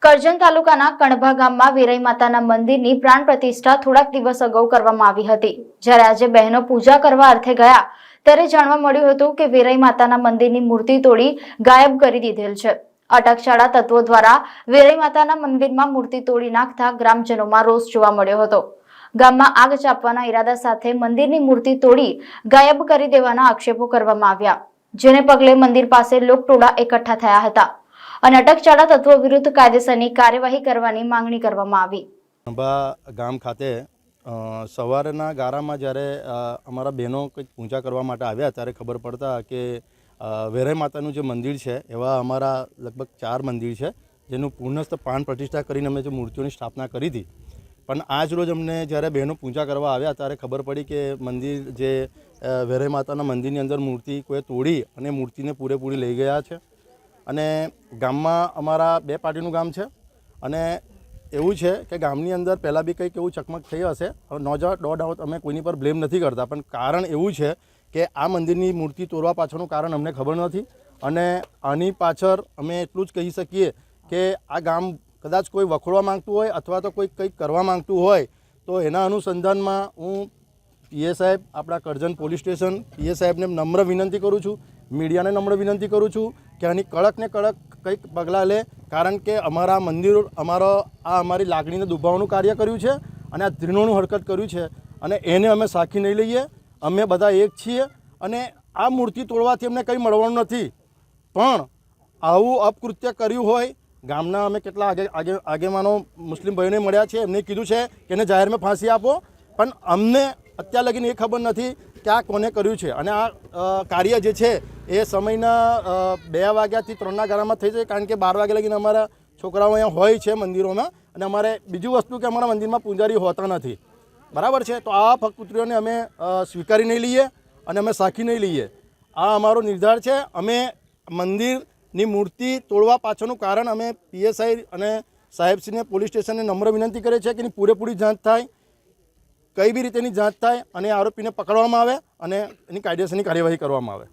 કરજણ તાલુકાના કણભા ગામમાં વેરાઈ માતાના મંદિરની પ્રાણ પ્રતિષ્ઠા થોડાક દિવસ અગાઉ કરવામાં આવી હતી। જ્યારે આજે બહેનો પૂજા કરવા અર્થે ગયા ત્યારે જાણવા મળ્યું હતું કે વેરાઈ માતાના મંદિરની મૂર્તિ તોડી ગાયબ કરી દીધેલ છે। અટકચાળા તત્વો દ્વારા વેરાઈ માતાના મંદિરમાં મૂર્તિ તોડી નાખતા ગ્રામજનોમાં રોષ જોવા મળ્યો હતો। ગામમાં આગ ચાપવાના ઈરાદા સાથે મંદિરની મૂર્તિ તોડી ગાયબ કરી દેવાના આક્ષેપો કરવામાં આવ્યા, જેને પગલે મંદિર પાસે લોકટોળા એકઠા થયા હતા અને અટકચાળા તત્વો વિરુદ્ધ કાયદેસરની કાર્યવાહી કરવાની માંગણી કરવામાં આવી। કણભા ગામ ખાતે સવારના ગારામાં જ્યારે અમારા બહેનો કંઈક પૂજા કરવા માટે આવ્યા ત્યારે ખબર પડતા કે વેરાઈ માતાનું જે મંદિર છે એવા અમારા લગભગ 4 મંદિર છે જેનું પૂર્ણસ્થ પ્રાણ પ્રતિષ્ઠા કરીને અમે જે મૂર્તિઓની સ્થાપના કરી હતી। પણ આજ રોજ અમને જ્યારે બહેનો પૂજા કરવા આવ્યા ત્યારે ખબર પડી કે મંદિર જે વેરાઈ માતાના મંદિરની અંદર મૂર્તિ કોઈ તોડી અને મૂર્તિને પૂરેપૂરી લઈ ગયા છે। અને ગામમાં અમારા 2 પાર્ટીનું ગામ છે અને એવું છે કે ગામની અંદર પહેલાં બી કંઈક એવું ચકમક થઈ હશે। હવે નો ડાઉટ અમે કોઈની પર બ્લેમ નથી કરતા, પણ કારણ એવું છે કે આ મંદિરની મૂર્તિ તોડવા પાછળનું કારણ અમને ખબર નથી અને આની પાછળ અમે એટલું જ કહી શકીએ કે આ ગામ કદાચ કોઈ વખોડવા માંગતું હોય અથવા તો કોઈ કંઈક કરવા માંગતું હોય તો એના અનુસંધાનમાં હું પીએ સાહેબ, આપણા કરજણ પોલીસ સ્ટેશન પીએ સાહેબને નમ્ર વિનંતી કરું છું, મીડિયાને નમ્ર વિનંતી કરું છું કે આની કડકને કડક કંઈક પગલાં લે, કારણ કે અમારા મંદિર અમારી લાગણીને દુભાવવાનું કાર્ય કર્યું છે અને આ ઘૃણોનું હરકત કર્યું છે અને એને અમે સાખી નહીં લઈએ। અમે બધા એક છીએ અને આ મૂર્તિ તોડવાથી અમને કંઈ મળવાનું નથી, પણ આવું અપકૃત્ય કર્યું હોય ગામના અમે કેટલા આગેવાનો મુસ્લિમ ભાઈઓને મળ્યા છે, એમને કીધું છે કે એને જાહેરમાં ફાંસી આપો, પણ અમને અત્યાર લગીને એ ખબર નથી કે આ કોને કર્યું છે। અને આ કાર્ય જે છે એ સમયના 2 વાગ્યાથી 3ના ગાળામાં થઈ જાય, કારણ કે 12 વાગ્યા લગીને અમારા છોકરાઓ અહીંયા હોય છે મંદિરોમાં અને અમારે બીજું વસ્તુ કે અમારા મંદિરમાં પૂજારી હોતા નથી, બરાબર છે। તો આ ફકપુત્રીઓને અમે સ્વીકારી નહીં લઈએ અને અમે સાખી નહીં લઈએ, આ અમારો નિર્ધાર છે। અમે મંદિરની મૂર્તિ તોડવા પાછળનું કારણ અમે પીએસઆઈ અને સાહેબશ્રીને પોલીસ સ્ટેશનને નમ્ર વિનંતી કરે છે કે એની પૂરેપૂરી જાંચ થાય, કઈ બી રીતેની જાંચ થાય અને આરોપીને પકડવામાં આવે અને એની કાયદેસરની કાર્યવાહી કરવામાં આવે।